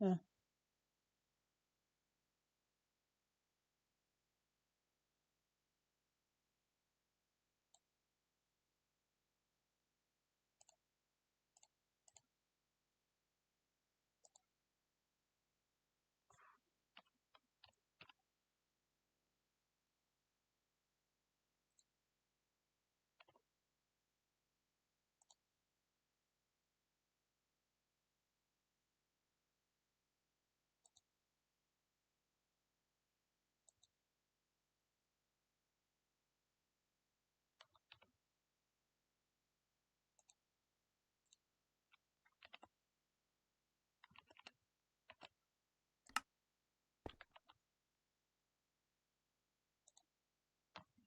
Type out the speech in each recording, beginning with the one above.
Yeah.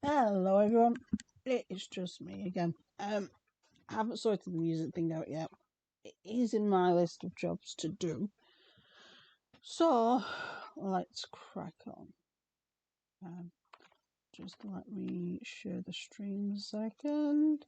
Hello everyone. It's just me again. I haven't sorted the music thing out yet. It is in my list of jobs to do. So let's crack on. Just let me share the stream a second.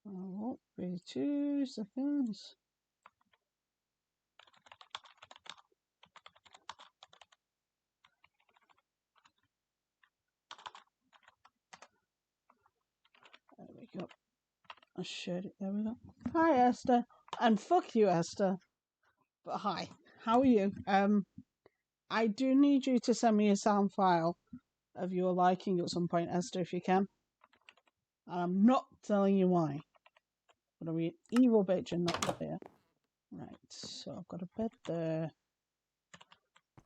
Oh, be 2 seconds. There we go. I shared it. There we go. Hi Esther, and fuck you Esther. But hi, how are you? I do need you to send me a sound file of your liking at some point, Esther, if you can. I'm not telling you why. But I'll be an evil bitch and not there. Right, so I've got a bed there.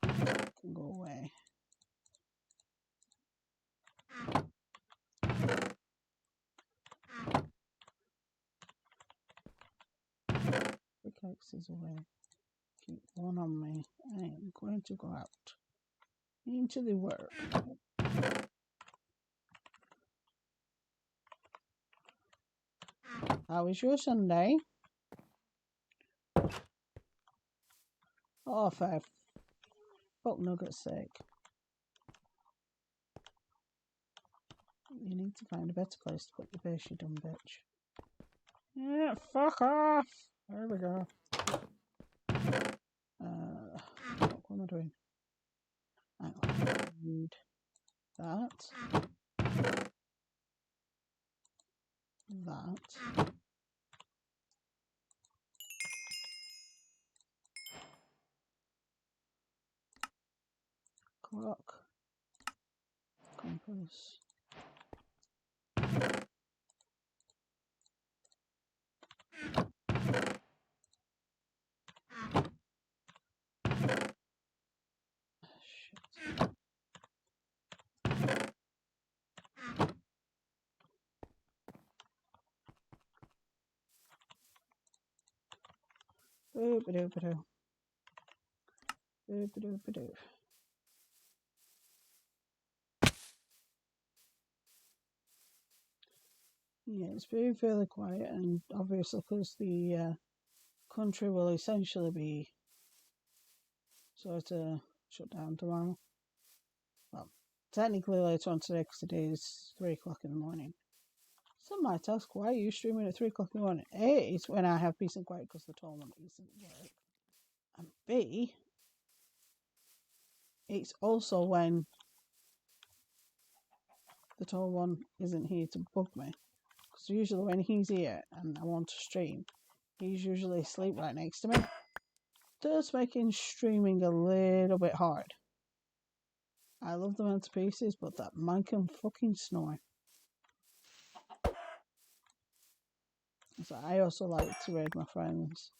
Can go away. Pickaxe is away. Keep one on me. I am going to go out into the world. How was your Sunday? Oh, for fuck nugget's sake. You need to find a better place to put your base, you dumb bitch. Yeah, fuck off! There we go. What am I doing? I need that. That. Clock. Compass. Shit. Boop-a-doop-a-doo. Boop-a-doop-a-doo. Yeah, it's very fairly quiet, and obviously because the country will essentially be sort of shut down tomorrow. Well, technically later on today because today is 3 o'clock in the morning. Some might ask, why are you streaming at 3 o'clock in the morning? A, it's when I have peace and quiet because the tall one isn't work. And B, it's also when the tall one isn't here to bug me. Because usually when he's here and I want to stream, he's usually asleep right next to me. Does making streaming a little bit hard. I love the man to pieces, but that man can fucking snore. So I also like to raid my friends.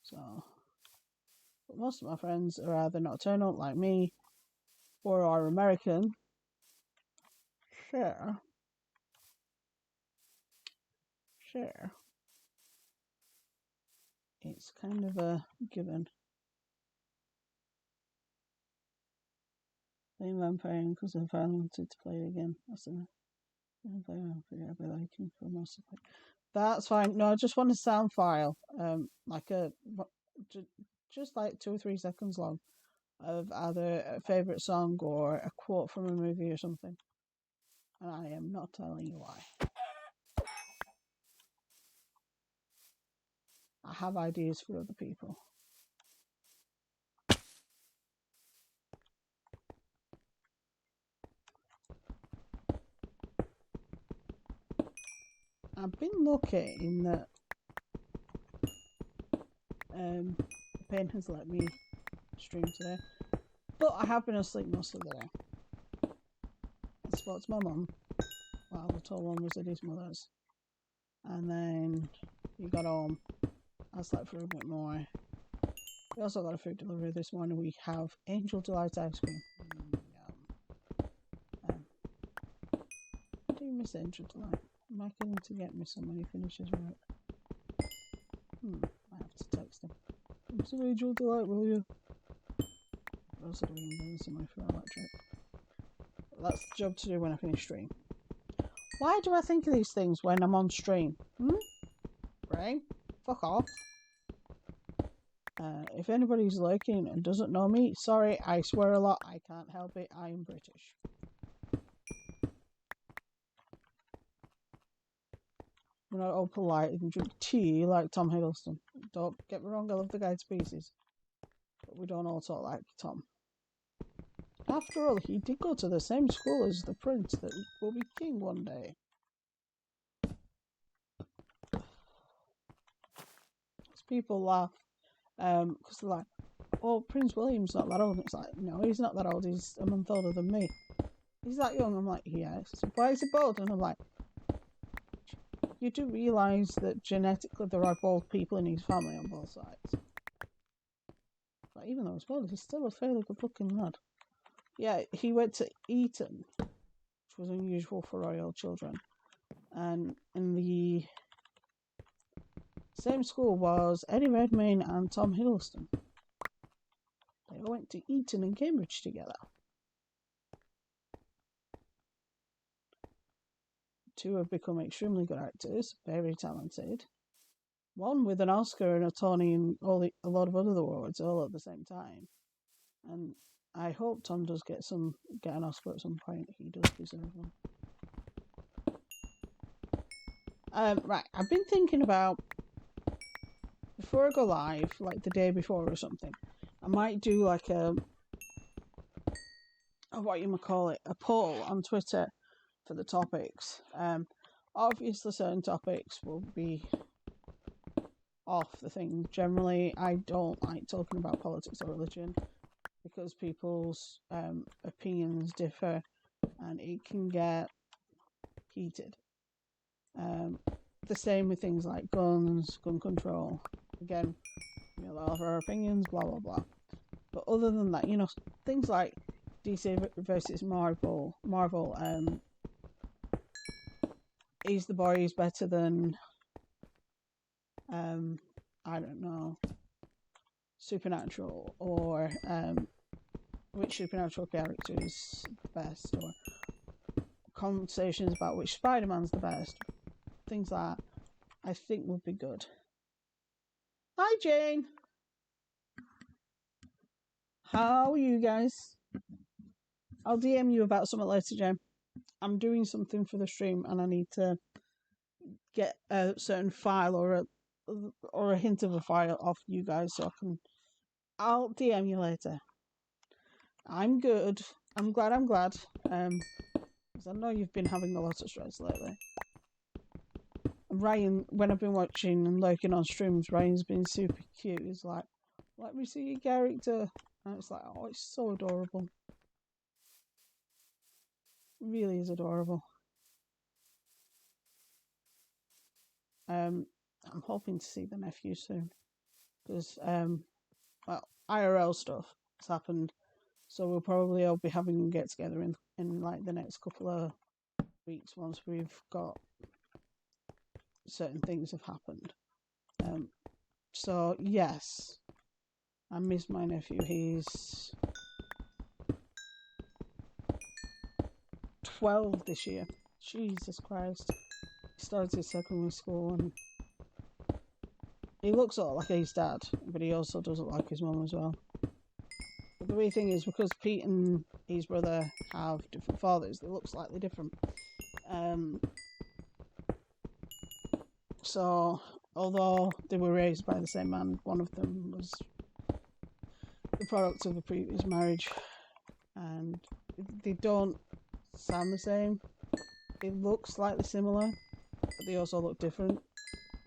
So, but most of my friends are either nocturnal like me or are American. Share. It's kind of a given. Playing Vampire because I finally wanted to play it again. That's enough. I'll be liking for most of it. That's fine. No, I just want a sound file, like just like 2 or 3 seconds long, of either a favorite song or a quote from a movie or something. And I am not telling you why. I have ideas for other people. I've been lucky in that Pain has let me stream today, but I have been asleep most of the day. I spoke to my mum while the tall one was at his mother's, and then he got home. I slept for a bit more. We also got a food delivery this morning. We have Angel Delight ice cream. I do miss Angel Delight. Am I going to get me some when he finishes work? I have to text him. Some Angel Delight, will you? I'm also doing some money for electric. That's the job to do when I finish stream. Why do I think of these things when I'm on stream? Brain? Fuck off. If anybody's lurking and doesn't know me, sorry, I swear a lot. I can't help it. I am British. We're not all polite and drink tea like Tom Hiddleston. Don't get me wrong, I love the guy to pieces. But we don't all talk like Tom. After all, he did go to the same school as the prince that will be king one day. People laugh because they're like, oh, Prince William's not that old. And it's like, no, he's not that old. He's a month older than me. He's that young. I'm like, yes. Why is he bald? And I'm like, you do realise that genetically there are bald people in his family on both sides. But even though he's bald, he's still a fairly good looking lad. Yeah, he went to Eton, which was unusual for royal children. And in the same school was Eddie Redmayne and Tom Hiddleston. They all went to Eton and Cambridge together. 2 have become extremely good actors, very talented. 1 with an Oscar and a Tony and a lot of other awards all at the same time. And I hope Tom does get an Oscar at some point. He does deserve one. Right, I've been thinking about, before I go live, like the day before or something, I might do like a poll on Twitter for the topics. Obviously certain topics will be off the thing. Generally, I don't like talking about politics or religion because people's opinions differ and it can get heated. The same with things like guns, gun control. Again, we all have our opinions, blah blah blah. But other than that, things like DC versus Marvel, is the boys better than I don't know, Supernatural, or which Supernatural character is the best, or conversations about which Spider-Man's the best, things like that, I think would be good. Hi Jane! How are you guys? I'll DM you about something later, Jane. I'm doing something for the stream and I need to get a certain file or a hint of a file off you guys so I'll DM you later. I'm good. I'm glad. Because I know you've been having a lot of stress lately. Ryan, when I've been watching and lurking on streams, Ryan's been super cute. He's like, let me see your character. And it's like, oh, it's so adorable. It really is adorable. I'm hoping to see the nephew soon because well, IRL stuff has happened, so we'll probably all be having a get together in like the next couple of weeks once we've got certain things have happened. So yes, I miss my nephew. He's 12 this year. Jesus Christ. He started secondary school and he looks a lot like his dad, but he also does look like his mum as well. But the weird thing is, because Pete and his brother have different fathers, they look slightly different. So, although they were raised by the same man, one of them was the product of a previous marriage, and they don't sound the same. They look slightly similar, but they also look different,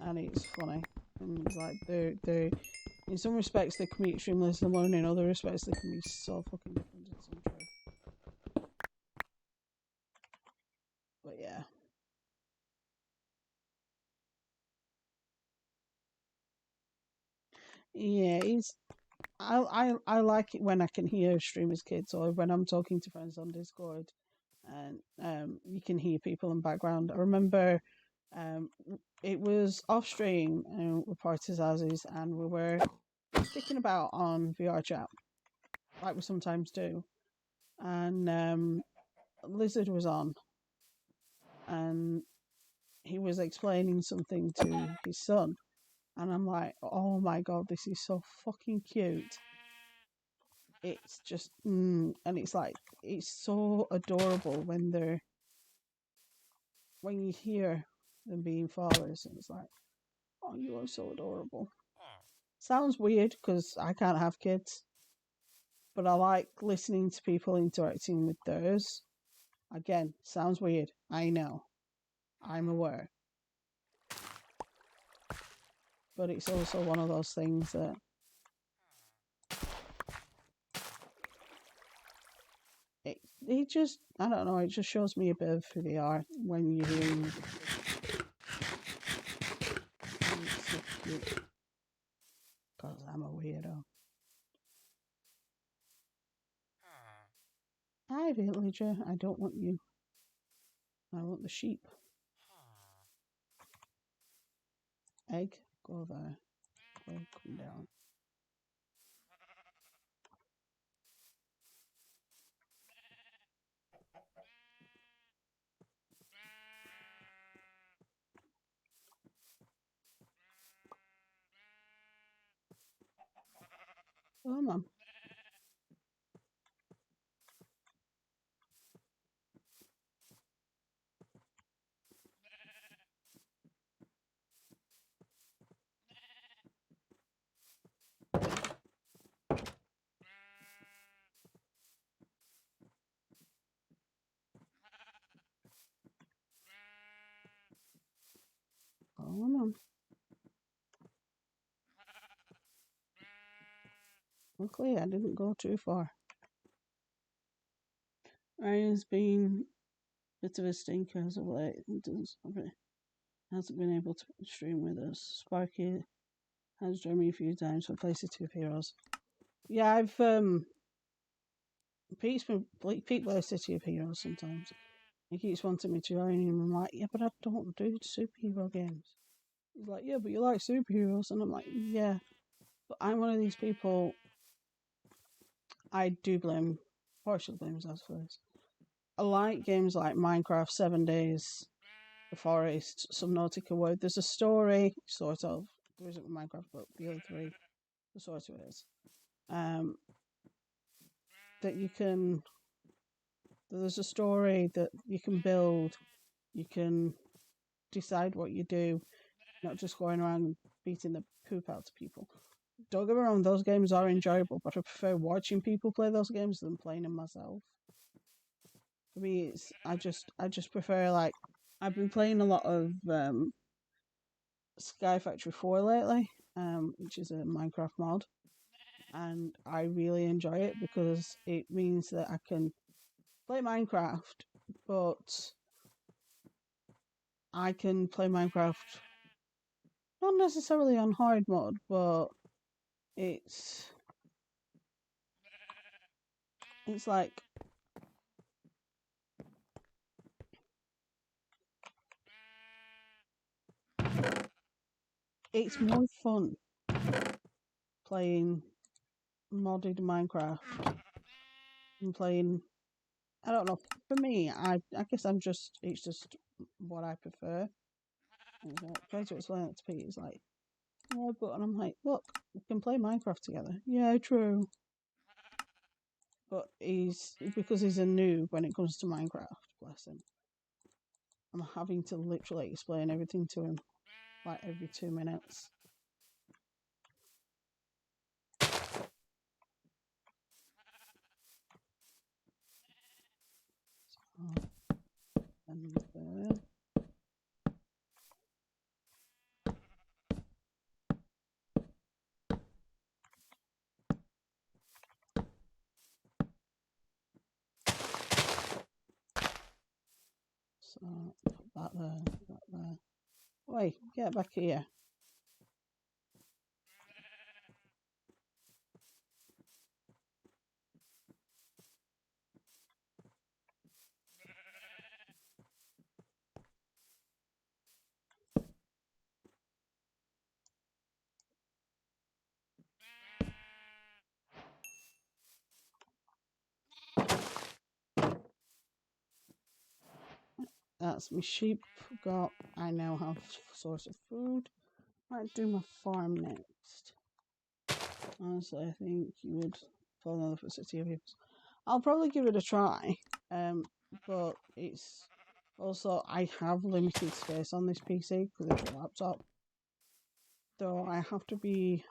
and it's funny. And it's like they're in some respects they can be extremely similar, and in other respects they can be so fucking different. It's untrue. But yeah. Yeah, he's I like it when I can hear streamers' kids or when I'm talking to friends on Discord and you can hear people in background. I remember um it was off stream with parties houses and we were sticking about on VR chat like we sometimes do. And Lizard was on and he was explaining something to his son and I'm like, oh my god, this is so fucking cute. It's just and it's like it's so adorable when you hear them being fathers and it's like, oh, you are so adorable. Sounds weird because I can't have kids, but I like listening to people interacting with theirs. Again, sounds weird, I know, I'm aware, but it's also one of those things that it just, I don't know, it just shows me a bit of who they are when you're hearing the it's so cute because I'm a weirdo. Hi, villager. I don't want you. I want the sheep. Egg, go there. Egg, come down. Come on. Come on. Luckily, I didn't go too far. Ryan's been a bit of a stinker as of late. Hasn't been able to stream with us. Sparky has joined me a few times for Play City of Heroes. Yeah, I've Pete plays City of Heroes sometimes. He keeps wanting me to join him. I'm like, yeah, but I don't do superhero games. He's like, yeah, but you like superheroes, and I'm like, yeah, but I'm one of these people. I do partially blame myself for this. I like games like Minecraft, 7 Days, The Forest, Subnautica, where there's a story, sort of. There isn't Minecraft, but the other three, the sort of is. That you can. There's a story that you can build. You can decide what you do, not just going around beating the poop out of people. Don't get me wrong; those games are enjoyable, but I prefer watching people play those games than playing them myself. For me, it's I just prefer like I've been playing a lot of Sky Factory 4 lately, which is a Minecraft mod, and I really enjoy it because it means that I can play Minecraft, but I can play Minecraft not necessarily on hard mode, but it's like it's more fun playing modded Minecraft and playing. I don't know. For me, I guess it's just what I prefer. And try to explain it to Pete. He's like, yeah, but and I'm like, look, we can play Minecraft together. Yeah, true. But because he's a noob when it comes to Minecraft. Bless him. I'm having to literally explain everything to him, like every 2 minutes. And then so that there. Wait, get back here. That's my sheep got. I now have a source of food. Might do my farm next. Honestly, I think you would fall in love with City of Heroes. I'll probably give it a try. But it's also I have limited space on this PC because it's a laptop. So I have to be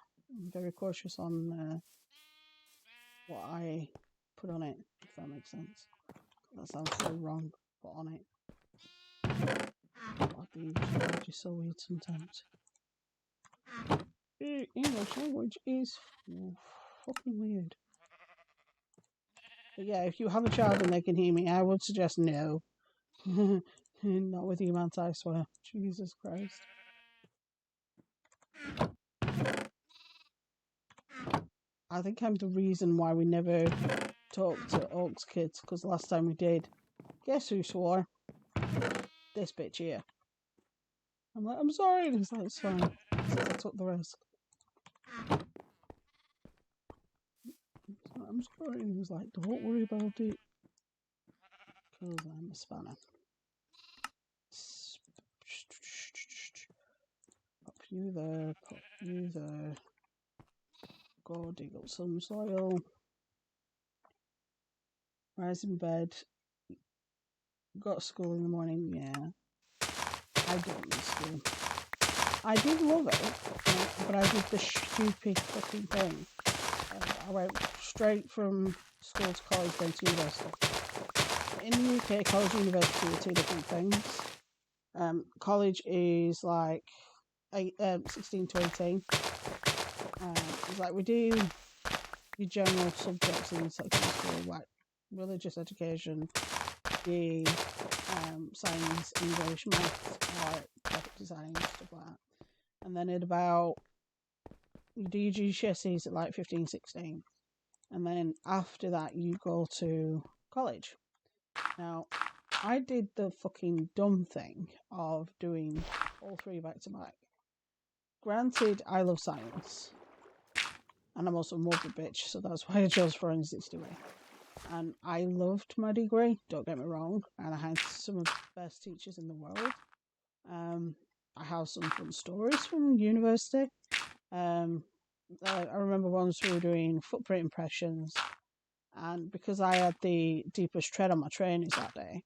very cautious on what I put on it, if that makes sense. That sounds so wrong. Put on it. God, the English language is so weird sometimes. English language is fucking weird. But yeah, if you have a child and they can hear me, I would suggest no. Not with the amount I swear. Jesus Christ. I think I'm the reason why we never talked to Oak's kids, because last time we did, guess who swore? This bitch here. I'm like, I'm sorry. And he's like, it's fine. Since I took the risk. I'm sorry. And he was like, don't worry about it. Because I'm a spanner. Pop you there. Pop you there. Go dig up some soil. Rise in bed. Got school in the morning. Yeah. I don't miss school. I did love it, but I did the stupid fucking thing. I went straight from school to college, then to university. In the UK, college and university are two different things. College is like 16 to 18. It's like we do your general subjects in secondary school, like religious education, the science, English, maths, art, graphic design, stuff like that. And then at about, you do your GCSEs at like 15, 16. And then after that, you go to college. Now, I did the fucking dumb thing of doing all three back to back. Granted, I love science. And I'm also a morbid bitch, so that's why I chose forensics degree. And I loved my degree, don't get me wrong. And I had some of the best teachers in the world. I have some fun stories from university. I remember once we were doing footprint impressions, and because I had the deepest tread on my trainers that day,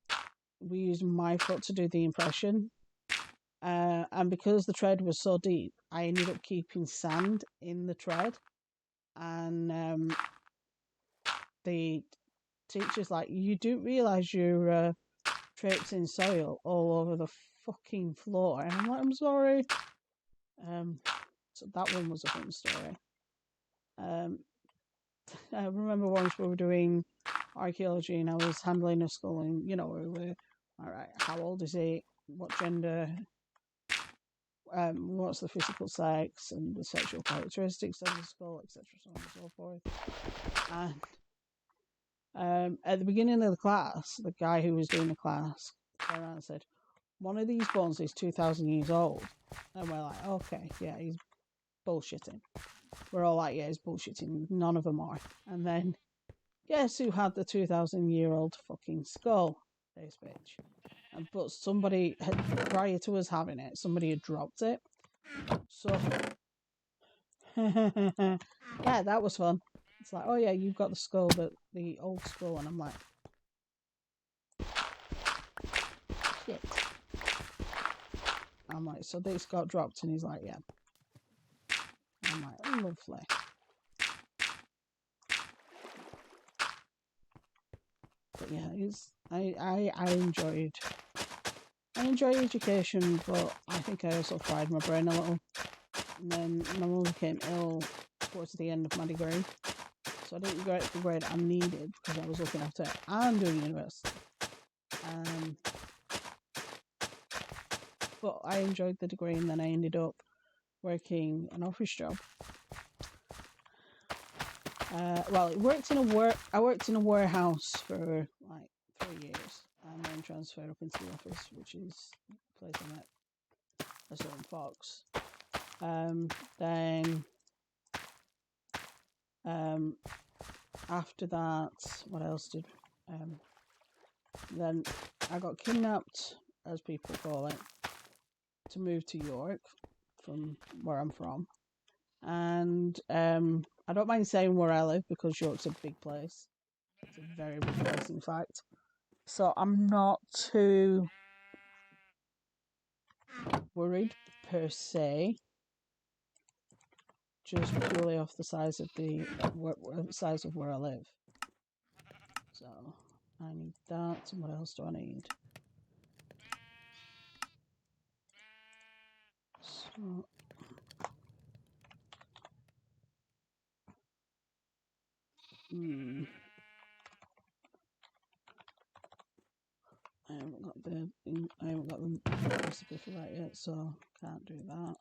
we used my foot to do the impression. And because the tread was so deep, I ended up keeping sand in the tread. And the teacher's like, you do realise you're traipsing soil all over the fucking floor. And I'm like, I'm sorry. So that one was a fun story. I remember once we were doing archaeology and I was handling a skull, and we were, all right, how old is it? What gender? what's the physical sex and the sexual characteristics of the skull, etc., so on and so forth. And at the beginning of the class, the guy who was doing the class turned around and said, "One of these bones is 2,000 years old." And we're like, "Okay, yeah, he's bullshitting." We're all like, "Yeah, he's bullshitting. None of them are." And then, guess who had the 2,000-year-old fucking skull? This bitch. But somebody had, prior to us having it, somebody had dropped it. So, yeah, that was fun. It's like, "Oh yeah, you've got the skull, the old skull," and I'm like, shit. I'm like, "So this got dropped," and he's like, "Yeah." I'm like, "Oh, lovely." But yeah, I enjoy education, but I think I also fried my brain a little. And then my mum became ill towards the end of my degree, so I didn't get the grade I needed because I was looking after it and doing university. But I enjoyed the degree, and then I ended up working an office job. I worked in a warehouse for like 3 years, and then transferred up into the office, which is the place I met a certain fox. Then after that, what else did? Then I got kidnapped, as people call it, to move to York from where I'm from. And I don't mind saying where I live because York's a big place. It's a very big place, in fact. So I'm not too worried per se, just purely off the size of size of where I live. So I need that. And what else do I need? So I haven't got the recipe for that yet, so can't do that.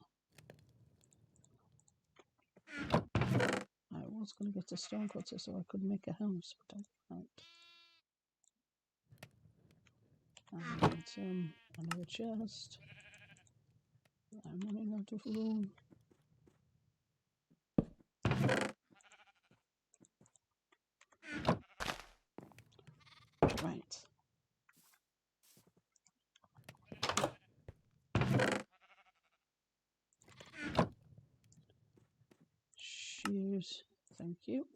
I was going to get a stone cutter so I could make a house, but I can't. And another chest. I'm running out of room. Right. Shears. Thank you.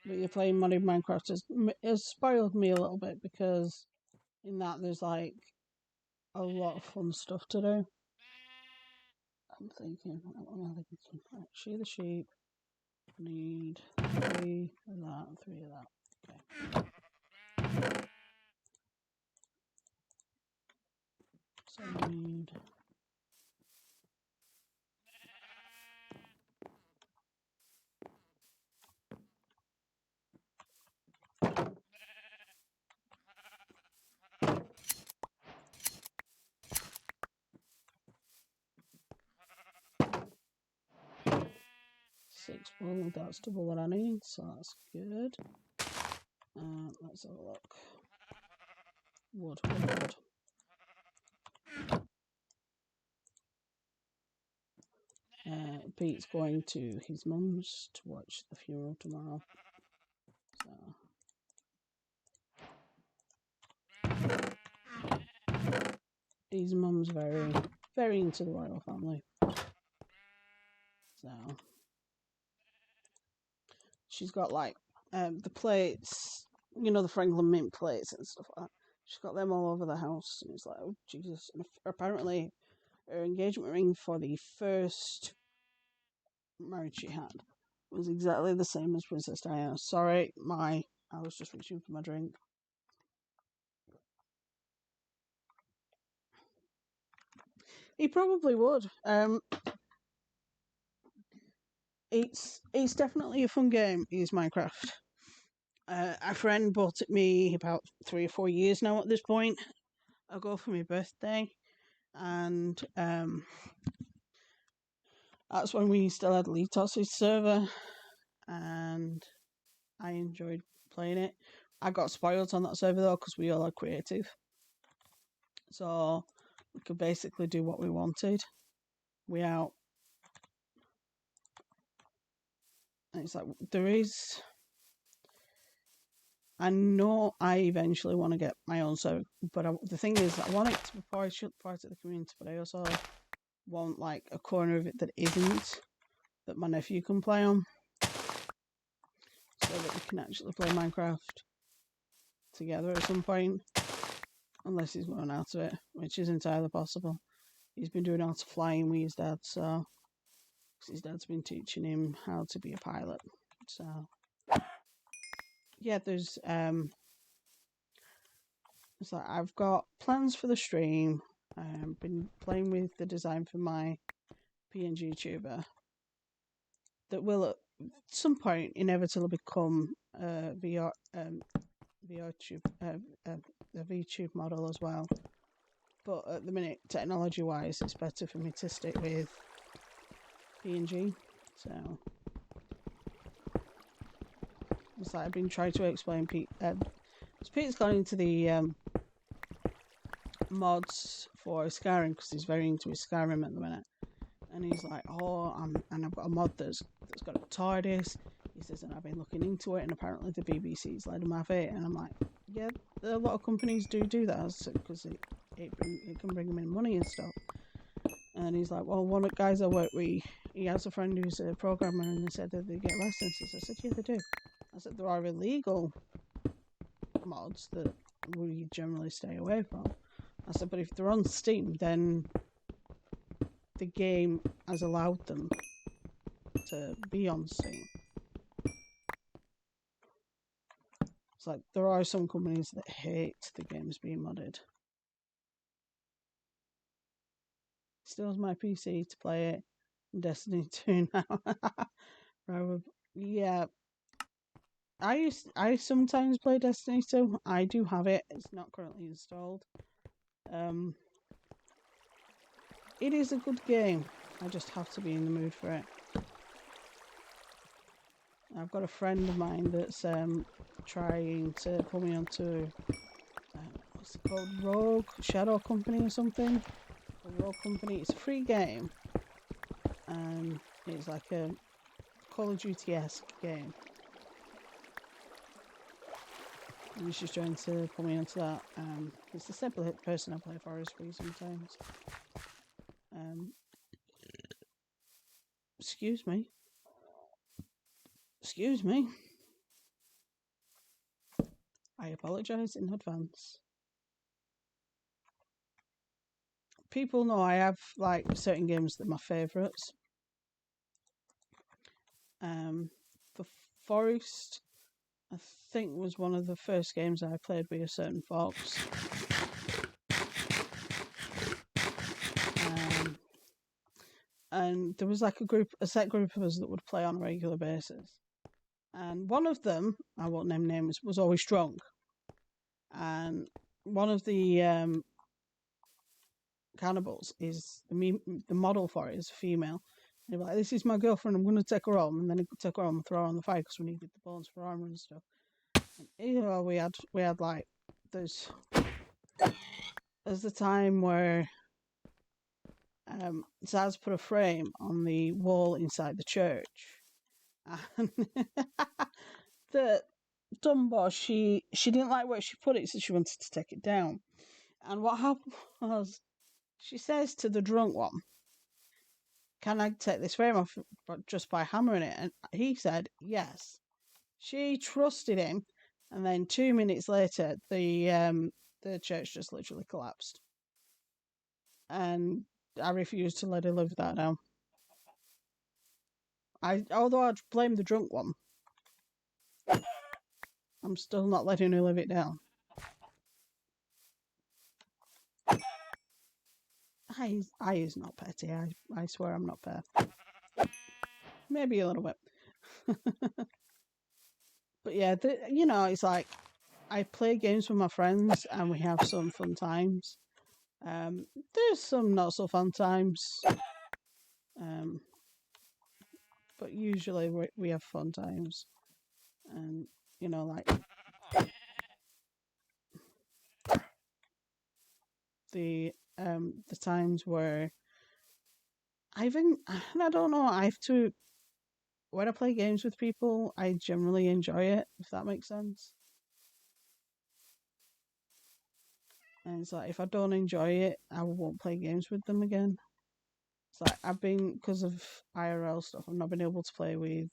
But you're playing modded Minecraft has spoiled me a little bit, because in that there's like a lot of fun stuff to do. I'm thinking, what am I thinking? Right, shear the sheep. Need 3 of that, 3 of that. Okay. So I need 6 wool. That's double what I need, so that's good. Let's have a look. Wood. Pete's going to his mum's to watch the funeral tomorrow. So his mum's very, very into the royal family. So she's got like the plates, the Franklin Mint plates and stuff like that. She's got them all over the house, and it's like, oh Jesus! And apparently, her engagement ring for the first marriage she had was exactly the same as Princess Diana. Sorry, I was just reaching for my drink. He probably would. It's definitely a fun game. Is Minecraft. A friend bought it me about 3 or 4 years now at this point ago for my birthday, and that's when we still had Litos's server, and I enjoyed playing it. I got spoiled on that server though because we all had creative, so we could basically do what we wanted. And it's like there is. I know I eventually want to get my own server, but the thing is, I want it to be part of the community, but I also want like a corner of it that isn't, that my nephew can play on, so that we can actually play Minecraft together at some point, unless he's run out of it, which is entirely possible. He's been doing how to flying with his dad, so his dad's been teaching him how to be a pilot. So yeah, there's it's like I've got plans for the stream. Been playing with the design for my PNG tuber that will at some point inevitably become VR VRTube a VTube model as well. But at the minute, technology wise, it's better for me to stick with PNG. So it's like I've been trying to explain Pete's gone into the mods for Skyrim because he's very into his Skyrim at the minute, and he's like, and I've got a mod that's got a TARDIS. He says, and I've been looking into it, and apparently the BBC's let him have it, and I'm like, yeah, a lot of companies do that because it can bring them in money and stuff. And he's like, well, one of the guys I work with, he has a friend who's a programmer, and they said that they get licenses. I said, yeah, they do. I said, there are illegal mods that we generally stay away from. I said, but if they're on Steam, then the game has allowed them to be on Steam. It's like there are some companies that hate the games being modded. Still has my PC to play it. Destiny 2 now. Yeah. I sometimes play Destiny 2. I do have it. It's not currently installed. It is a good game. I just have to be in the mood for it. I've got a friend of mine that's trying to put me onto what's it called? Rogue Shadow Company or something. A Rogue Company. It's a free game, and it's like a Call of Duty-esque game. And he's just trying to put me onto that. It's the simple person I play Forest with sometimes. Excuse me. I apologise in advance. People know I have like certain games that are my favourites. The Forest, I think, was one of the first games I played with a certain fox. And there was like a set group of us that would play on a regular basis. And one of them, I won't name names, was always drunk. And one of the cannibals is the model for it is a female. And he'd be like, this is my girlfriend, I'm going to take her home. And then he'd take her home and throw her on the fire because we needed the bones for armor and stuff. And, you know, we had like, there's the time where Zaz put a frame on the wall inside the church. And the Dumbo, she didn't like where she put it, so she wanted to take it down. And what happened was, she says to the drunk one, can I take this frame off just by hammering it? And he said yes. She trusted him, and then 2 minutes later, the church just literally collapsed. And I refused to let her live that down. Although I'd blame the drunk one, I'm still not letting her live it down. I is not petty. I swear I'm not fair. Maybe a little bit. But yeah, it's like I play games with my friends and we have some fun times. There's some not so fun times. But usually we have fun times. And like the times where I don't know, I have to when I play games with people, I generally enjoy it, if that makes sense. And it's like if I don't enjoy it, I won't play games with them again. It's like because of IRL stuff, I've not been able to play with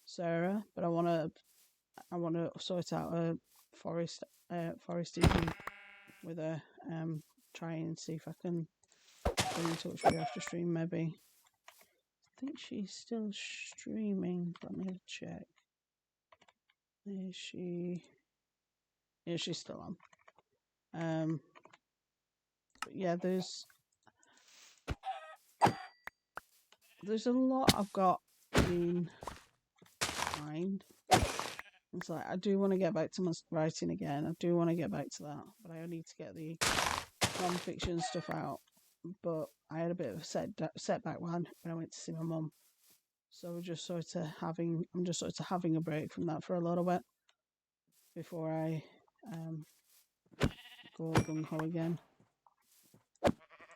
Sarah, but I wanna sort out a forest evening with her. Try and see if I can get in touch with her after stream. Maybe I think she's still streaming. Let me check. Is she? Yeah, she's still on. But yeah, there's a lot I've got in mind. It's like I do want to get back to my writing again. I do want to get back to that, but I need to get the non-fiction stuff out. But I had a bit of a setback when I went to see my mum, so I'm just sort of having a break from that for a little bit before I go gung ho again.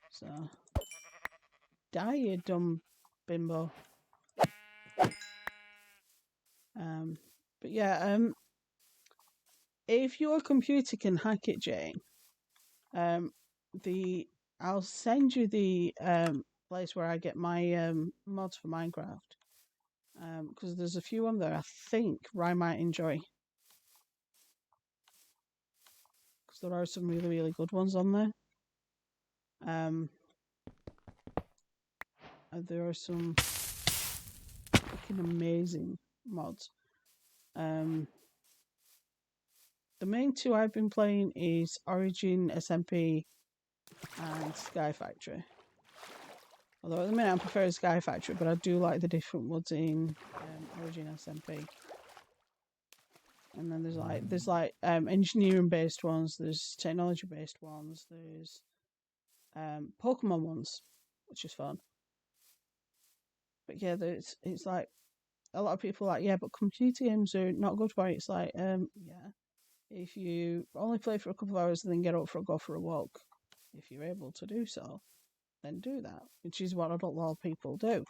So, die, you dumb bimbo. But yeah, if your computer can hack it, Jane, I'll send you the place where I get my mods for Minecraft. Because there's a few on there I think I might enjoy. Because there are some really, really good ones on there. There are some fucking amazing mods. The main two I've been playing is Origin SMP and Sky Factory. Although at the minute I prefer Sky Factory, but I do like the different mods in Origin SMP. And then there's engineering based ones, there's technology based ones, there's Pokemon ones, which is fun. But yeah, it's like a lot of people are like, yeah, but computer games are not good for it. It's like, yeah, if you only play for a couple of hours and then get up go for a walk, if you're able to do so, then do that, which is what a lot of people do.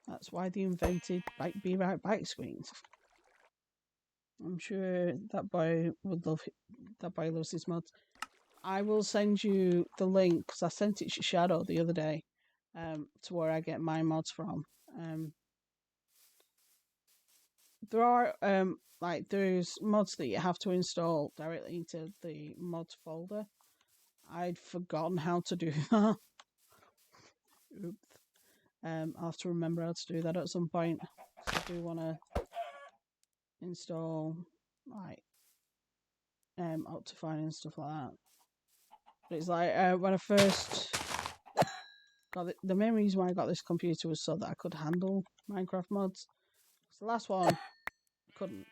That's why they invented Be Right Back screens. I'm sure that boy would love it. That boy loves his mods. I will send you the link because I sent it to Shadow the other day, to where I get my mods from. There are there's mods that you have to install directly into the mods folder. I'd forgotten how to do that. Oops. I'll have to remember how to do that at some point. I do want to install Optifine and stuff like that. But it's like when I first got the main reason why I got this computer was so that I could handle Minecraft mods. The last one couldn't.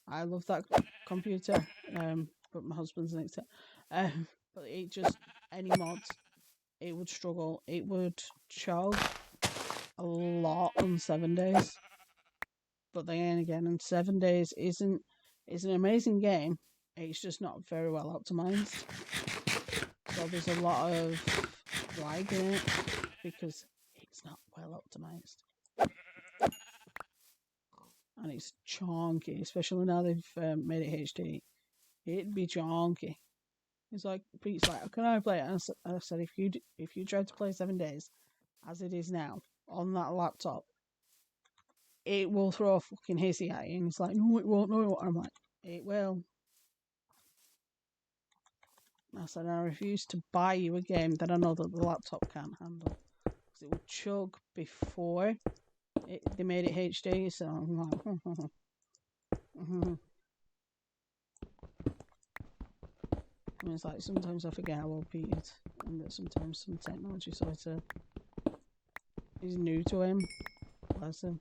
I love that computer, but my husband's next to it. But it just any mods, it would struggle. It would chug a lot on 7 days. But then again, in 7 days is an amazing game. It's just not very well optimized. So there's a lot of lag in it because it's not well optimized. And it's chonky, especially now they've made it HD. It'd be chonky. It's like, can I play it? And I said, if you try to play 7 days, as it is now, on that laptop, it will throw a fucking hissy at you. And it's like, no, it won't, no, it won't. I'm like, it will. I said, I refuse to buy you a game that I know that the laptop can't handle. Because it would chug before they made it HD, so I'm like, I mean, it's like sometimes I forget how old Pete is, and that sometimes some technology sort of is new to him. Bless him.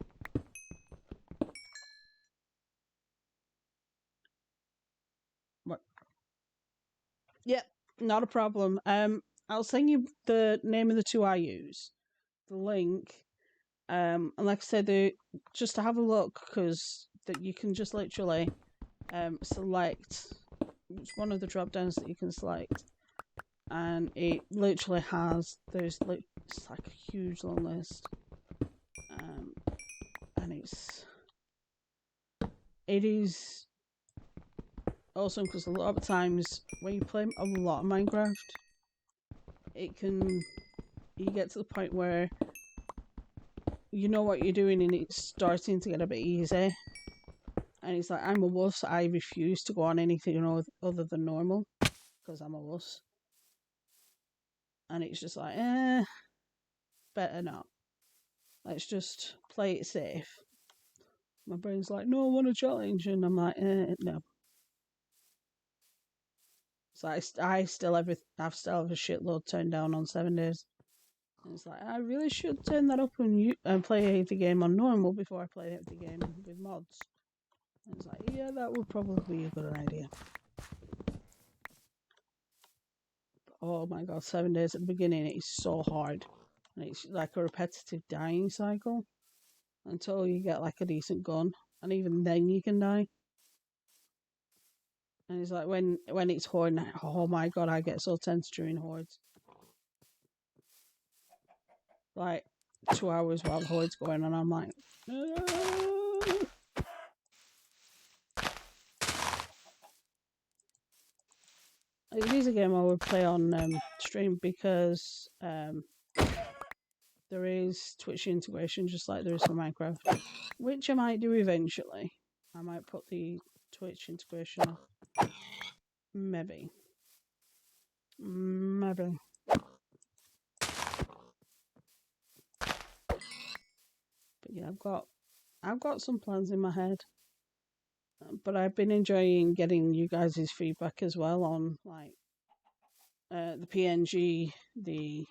What? Yep, not a problem. I'll send you the name of the two I use, the link. And like I said, just to have a look, because that you can just literally select. It's one of the drop downs that you can select, and it literally has it's like a huge long list, and it is awesome because a lot of times when you play a lot of Minecraft, you get to the point where you know what you're doing and it's starting to get a bit easy. And it's like, I'm a wuss, I refuse to go on anything other than normal because I'm a wuss. And it's just like, better not. Let's just play it safe. My brain's like, no, I want a challenge. And I'm like, no. So I still have a shitload turned down on 7 days. And it's like, I really should turn that up and play the game on normal before I play the game with mods. And it's like, yeah, that would probably be a good idea. Oh my god, 7 days at the beginning, it's so hard. And it's like a repetitive dying cycle until you get like a decent gun. And even then you can die. And it's like when it's horde, oh my god, I get so tense during hordes. Like 2 hours while the horde's going on, I'm like, It is a game I would play on stream because there is Twitch integration just like there is for Minecraft, which I might do eventually. I might put the Twitch integration on. Maybe. But yeah, I've got some plans in my head. But I've been enjoying getting you guys' feedback as well on like the PNG, the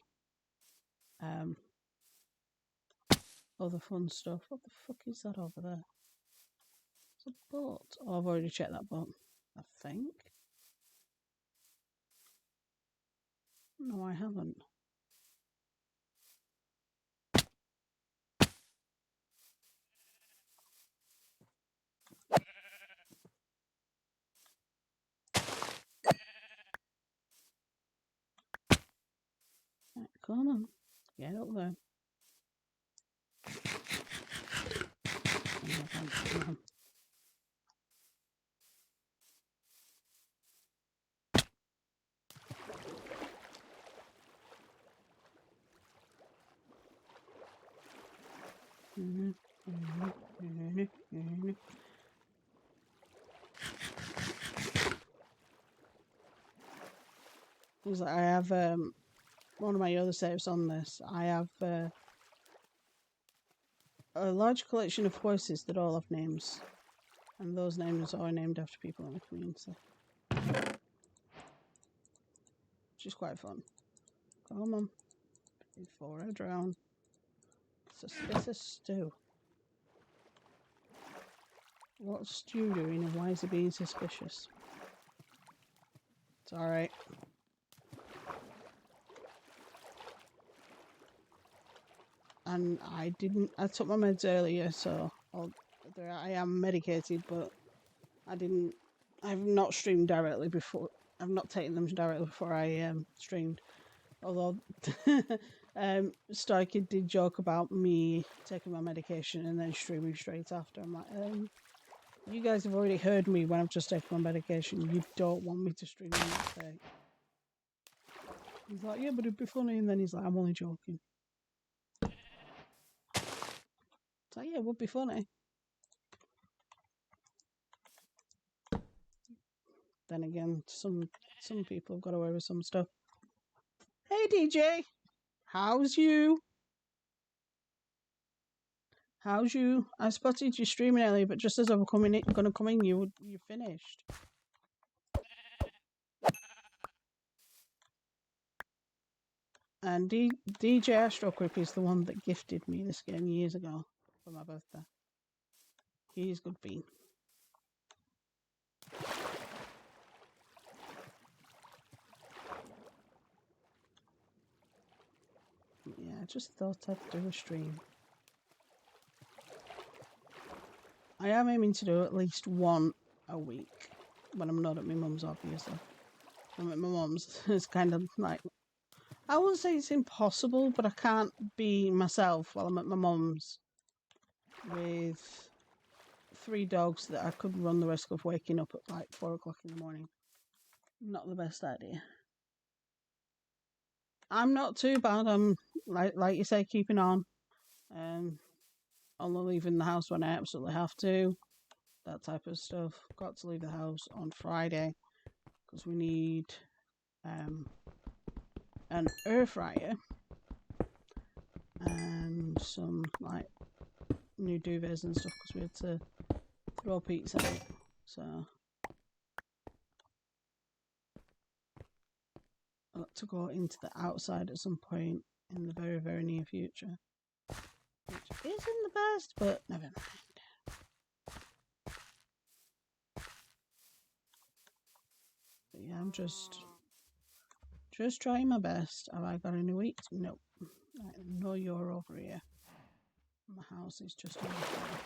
other fun stuff. What the fuck is that over there? It's a boat. Oh, I've already checked that boat. I think. No, I haven't. Right, come on. Get up there. Come on. Because I have one of my other saves on this. I have a large collection of horses that all have names, and those names are named after people in the community, which is quite fun. Come on, before I drown. Suspicious stew. What's Stu doing and why is he being suspicious? It's alright. And I took my meds earlier, so I am medicated, but I've not streamed directly before. I've not taken them directly before I streamed. Although Star Kid did joke about me taking my medication and then streaming straight after. I'm like, you guys have already heard me when I've just taken my medication. You don't want me to stream the next day. He's like, yeah, but it'd be funny. And then he's like, I'm only joking. It's like, yeah, it would be funny. Then again, some people have got away with some stuff. Hey, DJ. How's you? How's you? I spotted you streaming earlier, but just as I was gonna come in, you finished. And DJ Astro Grip is the one that gifted me this game years ago for my birthday. He's good bean. Yeah, I just thought I'd do a stream. I am aiming to do at least one a week when I'm not at my mum's, obviously. I'm at my mum's. It's kind of like, I wouldn't say it's impossible, but I can't be myself while I'm at my mum's with 3 dogs that I could run the risk of waking up at like 4 o'clock in the morning. Not the best idea. I'm not too bad. I'm like you say, keeping on. Only leaving the house when I absolutely have to. That type of stuff. Got to leave the house on Friday because we need an air fryer and some like new duvets and stuff because we had to throw pizza out. So I've got to go into the outside at some point in the very, very near future, which isn't the best, but never mind. But yeah, I'm just trying my best. Have I got any wheat? No. I know you're over here. My house is just over there.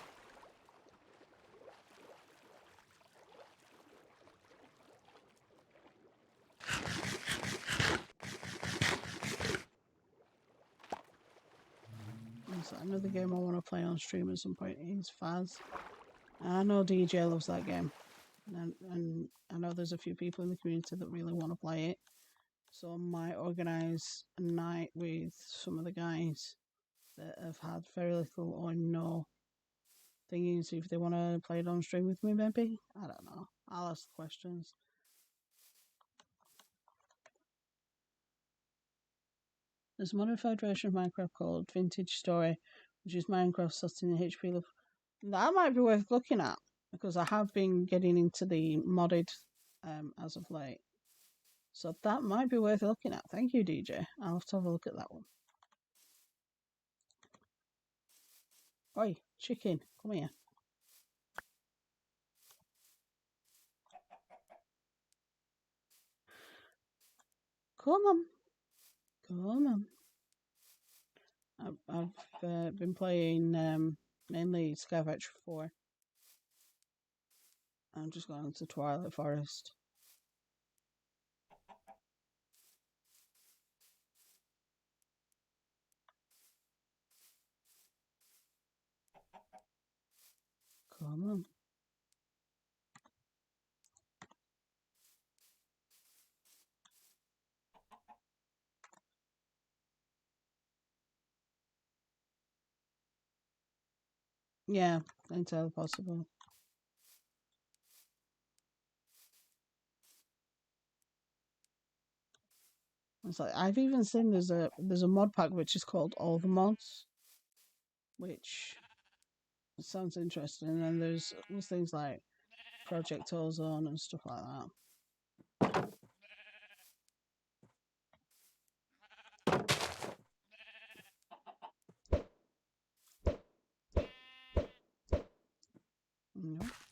So another game I want to play on stream at some point is Faz. I know DJ loves that game, and I know there's a few people in the community that really want to play it. So I might organise a night with some of the guys that have had very little or no thingy, see if they want to play it on stream with me, maybe. I don't know. I'll ask the questions. There's a modified version of Minecraft called Vintage Story, which is Minecraft set in the HP level. That might be worth looking at because I have been getting into the modded as of late. So that might be worth looking at. Thank you, DJ. I'll have to have a look at that one. Oi, chicken, come here. Come on. Come on. I've been playing mainly Scavenge 4. I'm just going into Twilight Forest. Come on. Yeah, entirely possible. It's like I've even seen there's a mod pack which is called All the Mods, which sounds interesting. And then there's things like Project Ozone and stuff like that.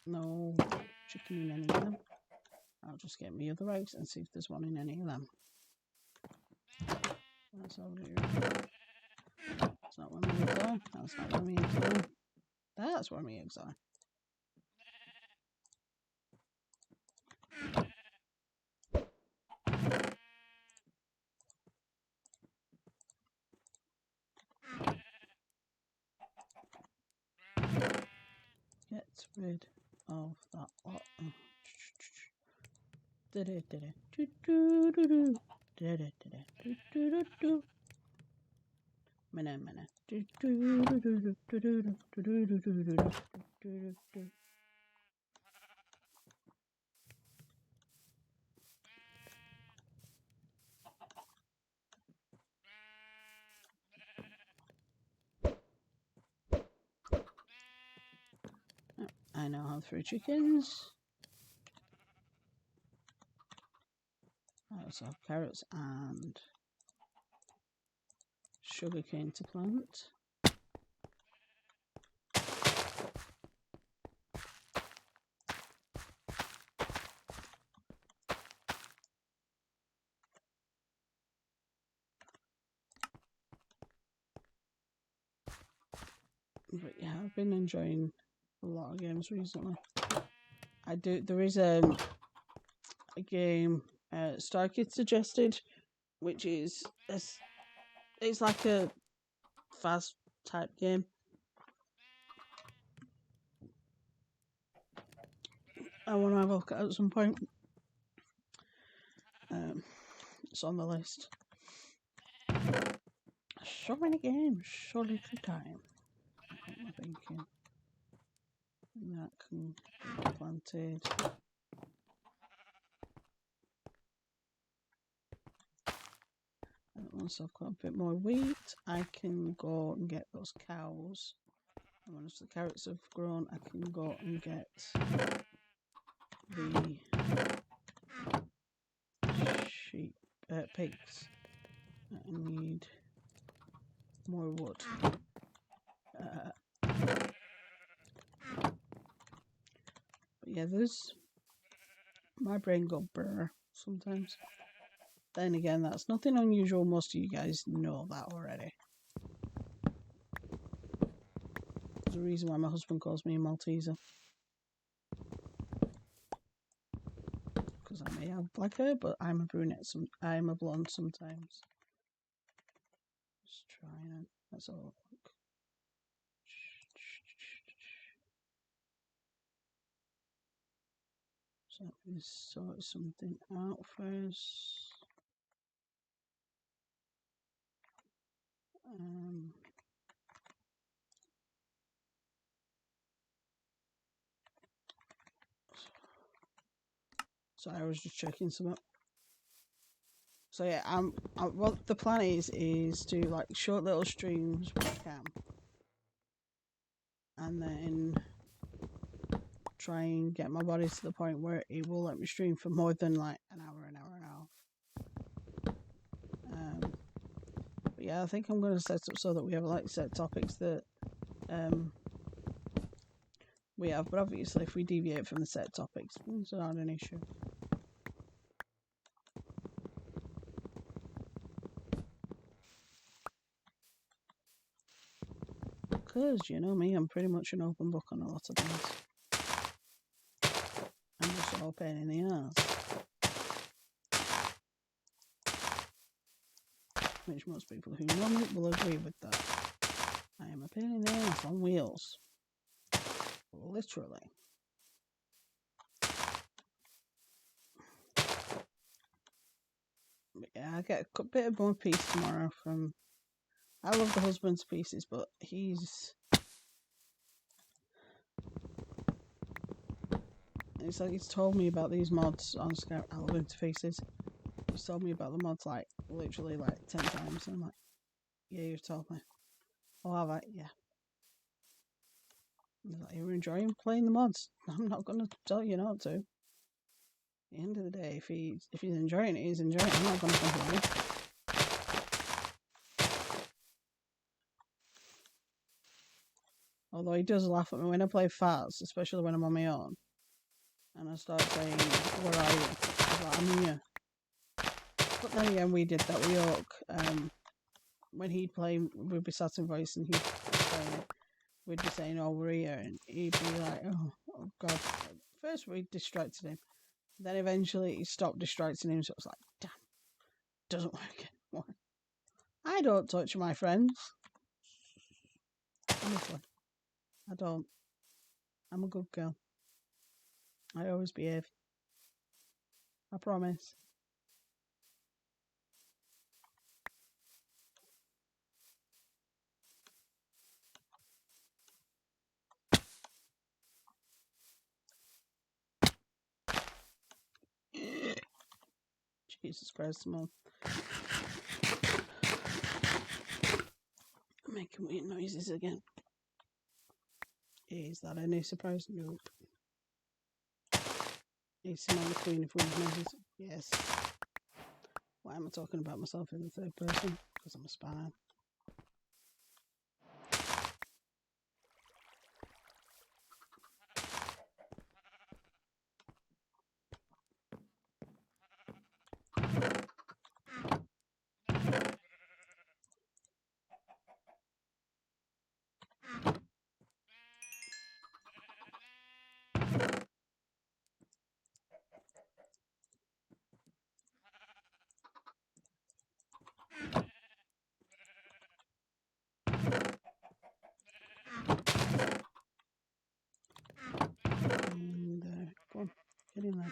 No chicken in any of them. I'll just get me other eggs and see if there's one in any of them. That's all That's not where my eggs are. That's not where my eggs are. That's where my eggs are. Get rid of that lot. I now have 3 chickens. I also have carrots and sugarcane to plant. But yeah, I've been enjoying a lot of games recently. There is a game Star Kid suggested, which is it's like a fast type game. I want to have a look at some point. It's on the list. So many games, so little time. What am I thinking? That can be planted. And once I've got a bit more wheat, I can go and get those cows. And once the carrots have grown, I can go and get the pigs. I need more wood. But yeah, my brain go brr sometimes. Then again, that's nothing unusual. Most of you guys know that already. There's a reason why my husband calls me a Malteser. Because I may have black hair, but I'm a brunette. I'm a blonde sometimes. Just trying it. That's all. So let me sort something out first. So I was just checking some up. So yeah, what the plan is to like short little streams when I can, and then try and get my body to the point where it will let me stream for more than like an hour and a half. But yeah, I think I'm going to set up so that we have like set topics that we have, but obviously if we deviate from the set topics, it's not an issue. Because, you know me, I'm pretty much an open book on a lot of things. I'm just all pain in the ass. Which most people who know me will agree with that. I am a pain in the ass on wheels. Literally. But yeah, I get a bit of more peace tomorrow from... I love the husband's pieces, but it's like he's told me about these mods on Skype. I love interfaces. He's told me about the mods like literally like 10 times. And I'm like, yeah, you've told me. Oh, have I? Yeah. He's like, you're enjoying playing the mods. I'm not going to tell you not to. At the end of the day, if he's enjoying it, he's enjoying it. I'm not going to complain. Although he does laugh at me when I play farts, especially when I'm on my own. And I start saying, where are you? He's like, I'm here. But then again, we did that with York. When he'd play, we'd be sat in voice and he'd be playing it. We'd be saying, oh, we're here. And he'd be like, oh God. First, we distracted him. Then eventually, he stopped distracting him. So it was like, damn, doesn't work anymore. I don't touch my friends. Honestly. I don't. I'm a good girl. I always behave. I promise. Jesus Christ, Mum. I'm making weird noises again. Is that any surprise? No. Is Simon the Queen of weird noises? Yes. Why am I talking about myself in the third person? Because I'm a spy. Get in there.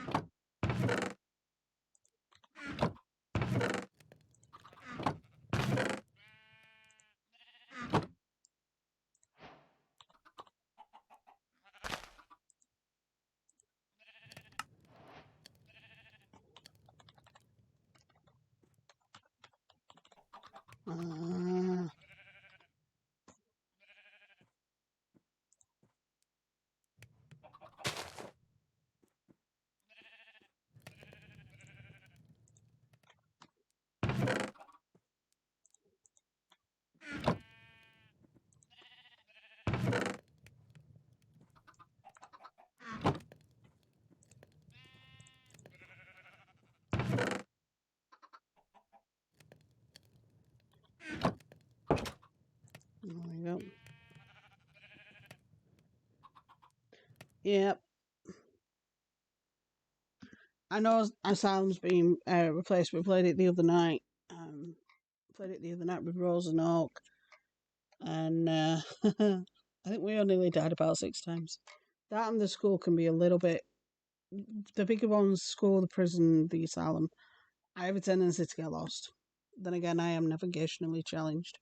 There we go. Yep. I know Asylum's been replaced. We played it the other night. With Rose and Oak. And I think we only died about 6 times. That and the school can be a little bit... The bigger ones, school, the prison, the asylum, I have a tendency to get lost. Then again, I am navigationally challenged.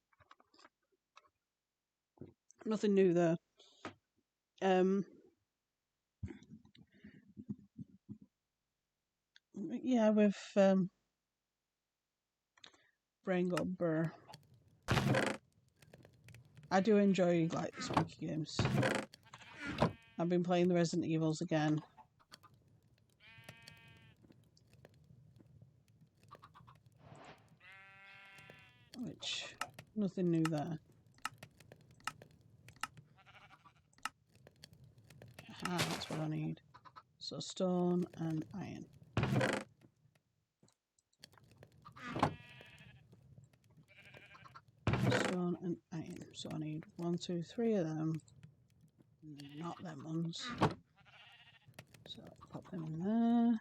Nothing new there. Yeah, with Brain God Burr. I do enjoy like spooky games. I've been playing the Resident Evils again. Which, nothing new there. Ah, that's what I need. So stone and iron. Stone and iron. So I need 1, 2, 3 of them. Not them ones. So pop them in there.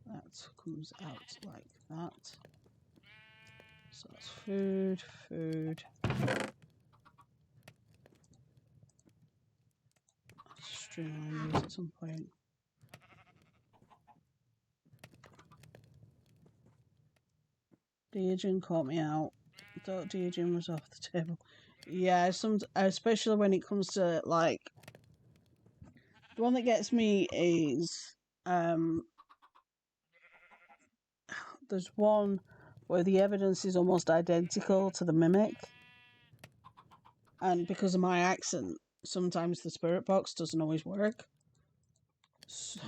That comes out like that. So that's food, food. I'll streamline these at some point. Deogen caught me out. I thought Deogen was off the table. Yeah, especially when it comes to like the one that gets me is there's one where the evidence is almost identical to the mimic, and because of my accent, sometimes the spirit box doesn't always work. So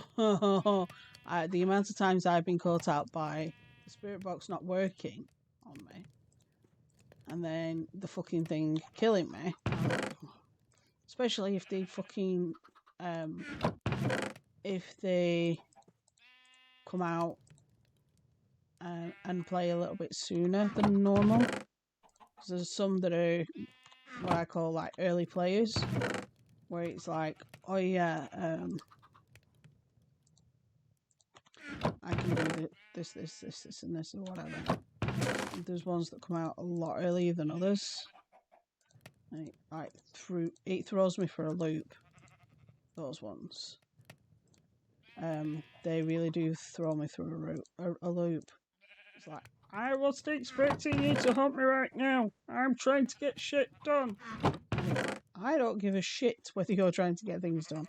the amount of times I've been caught out by the spirit box not working on me, and then the fucking thing killing me. Especially if they fucking if they come out and play a little bit sooner than normal. Because there's some that are what I call like early players, where it's like, oh yeah, I can do this, and this, or whatever. And there's ones that come out a lot earlier than others. It throws me for a loop. Those ones. They really do throw me through a loop. It's like, I wasn't expecting you to hunt me right now. I'm trying to get shit done. I don't give a shit whether you're trying to get things done.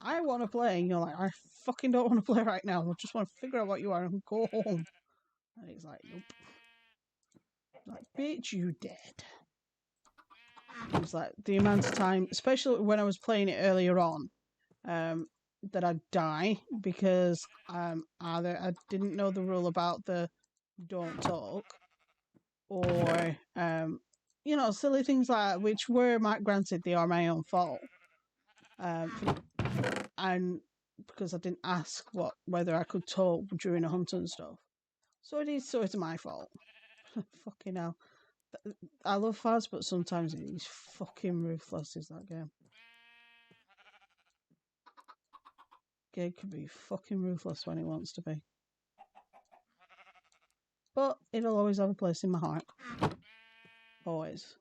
I want to play, and you're like, I fucking don't want to play right now. I just want to figure out what you are and go home. And it's like, nope. Like, bitch, you dead. It's like the amount of time, especially when I was playing it earlier on, that I'd die because either I didn't know the rule about the don't talk, or silly things like that, which were, granted, they are my own fault, and because I didn't ask whether I could talk during a hunt and stuff, so it's my fault. Fucking hell, I love Faz, but sometimes he's fucking ruthless. Is that game? Game can be fucking ruthless when he wants to be. But it'll always have a place in my heart. Always.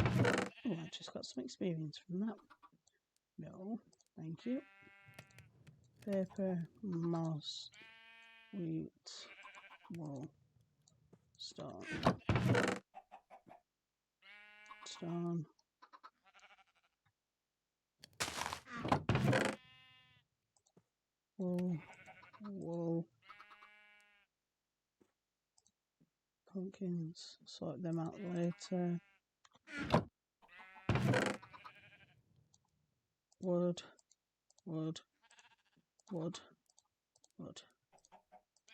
Oh, I just got some experience from that. No. Thank you. Paper, moss, wheat, wool, stone. Stone. Wool, wool. Pumpkins, sort them out later. Wood, wood, wood, wood,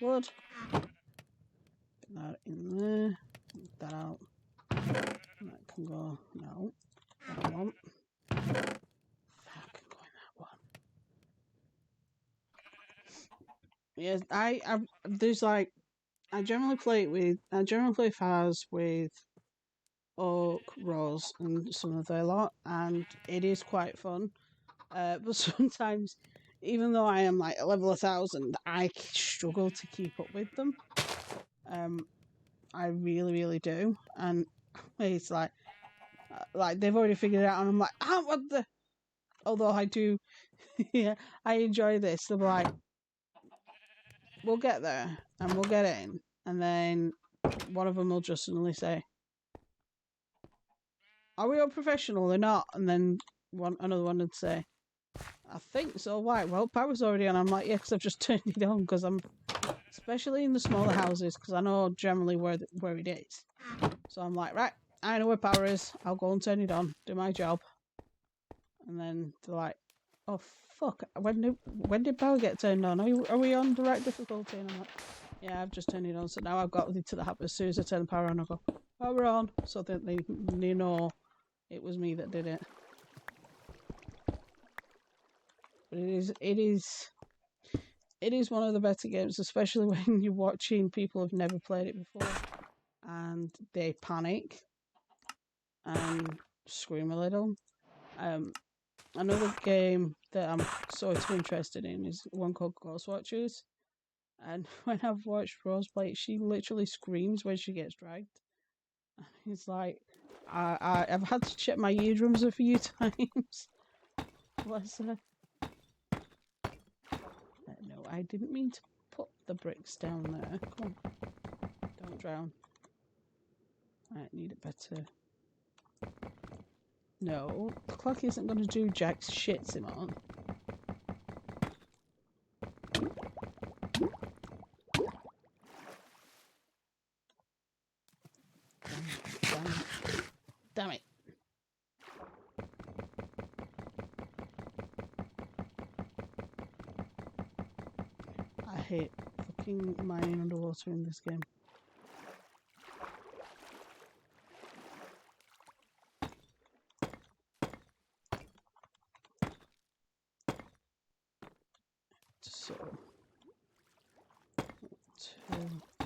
wood. Put that in there. Get that out. That can go. No, that one. That can go in that one. Yes, there's like I generally play Faz with oak, rose, and some of their lot, and it is quite fun. But sometimes, even though I am like a level 1,000, I struggle to keep up with them. I really, really do, and it's like they've already figured it out, and I'm like, what the? Although I do, yeah, I enjoy this. They're like, we'll get there, and we'll get it in, and then one of them will just suddenly say, "Are we all professional or not?" And then another one would say, "I think so. Why? Well, power's already on." I'm like, "Yeah, because I've just turned it on because I'm." Especially in the smaller houses, because I know generally where it is. So I'm like, right, I know where power is. I'll go and turn it on, do my job. And then they're like, oh fuck, when did power get turned on? Are we on the right difficulty? And I'm like, yeah, I've just turned it on. So now I've got into the habit. As soon as I turn the power on, I go, power on, so that they know it was me that did it. But it is one of the better games, especially when you're watching people who've never played it before and they panic and scream a little. Another game that I'm sort of interested in is one called Ghost Watchers. And when I've watched Rose play it, she literally screams when she gets dragged. It's like I've had to check my eardrums a few times. Bless her. No, I didn't mean to put the bricks down there. Come on. Don't drown. I need it better. No, the clock isn't going to do jack shit, Simon. Damn it. I hate fucking mining underwater in this game. So, 2,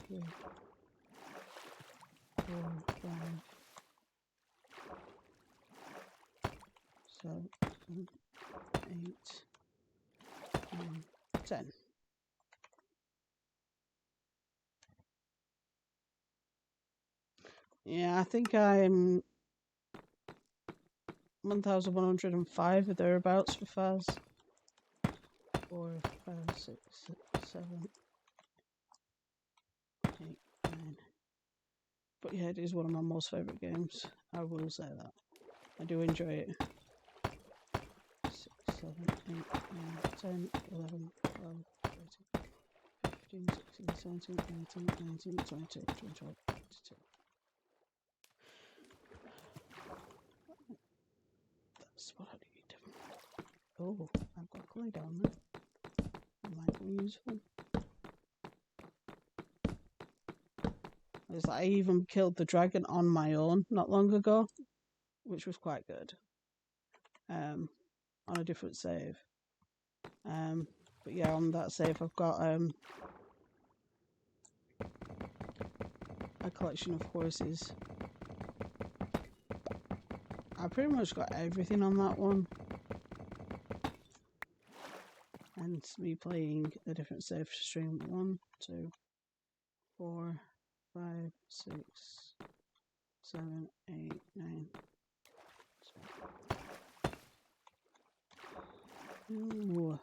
3, 4, 5, 7, 8, 9, 10. Yeah, I think I'm 1,105 or thereabouts for Faz. 4, 5, 6, 7, 8, 9. But yeah, it is one of my most favourite games. I will say that. I do enjoy it. 6, 7, 8, 9, 10, 11, 12, 13, 15, 16, 17, 18, 19, 20, 21, 22. That's what I need. Oh, I've got clay down there. That might be useful. I even killed the dragon on my own not long ago, which was quite good. On a different save. But yeah, on that save I've got a collection of horses. I pretty much got everything on that one. And me playing a different save stream. 1, 2, 4, 5, 6, 7, 8, 9. Ooh.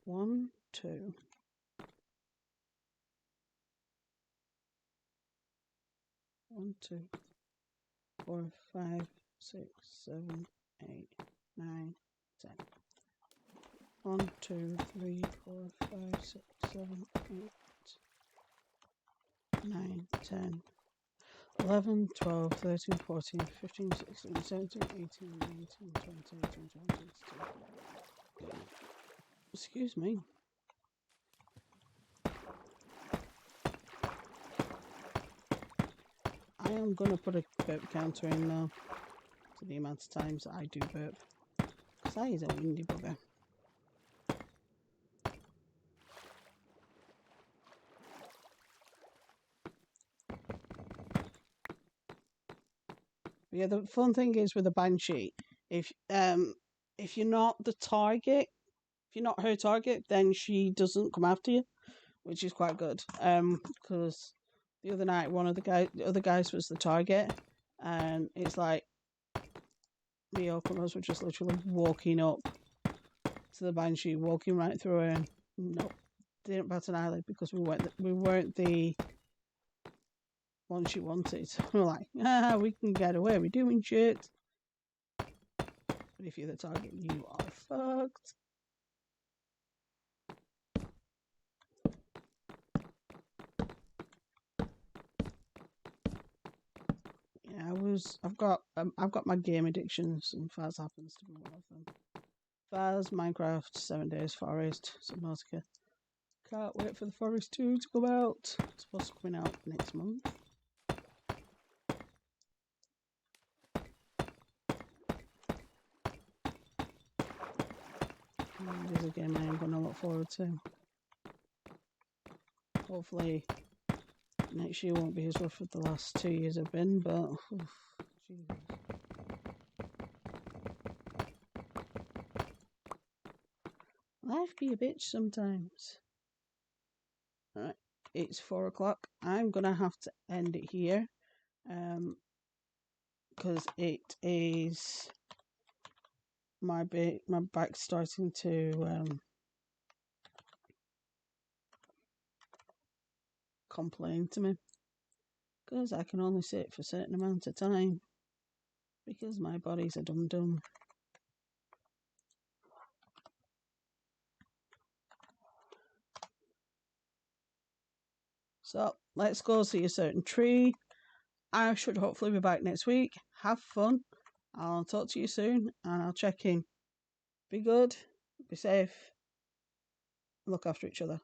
1, 2. 1, 2, 4, 5, 6, 7, 8, 9, 10. 1, 2, 3, 4, 5, 6, 7, 8, 9, 10, 11, 12, 13, 14, 15, 16, 17, 18, 19, 20, 21, 22. Excuse me. I am going to put a burp counter in now to the amount of times I do burp. Because I is a windy bugger. Yeah, the fun thing is with a banshee, if you're not the target, if you're not her target, then she doesn't come after you, which is quite good. Because the other night, the other guys was the target, and it's like the Oklahomos were just literally walking up to the banshee, walking right through her, and nope, didn't bat an eyelid because we weren't the one she wanted. We're like, we can get away, we're doing shit. But if you're the target, you are fucked. Yeah, I've got my game addictions, and Faz happens to be one of them. Faz, Minecraft, 7 Days Forest, Subnautica. Can't wait for the Forest 2 to come out. It's supposed to be coming out next month. There's a game I am going to look forward to. Hopefully next year won't be as rough as the last 2 years have been, but Jesus. Life be a bitch sometimes. Alright, it's 4 o'clock. I'm going to have to end it here. Because it is my back's starting to complain to me, because I can only sit for a certain amount of time because my body's a dum-dum. So let's go see a certain tree. I should hopefully be back next week. Have fun. I'll talk to you soon, and I'll check in. Be good, be safe, look after each other.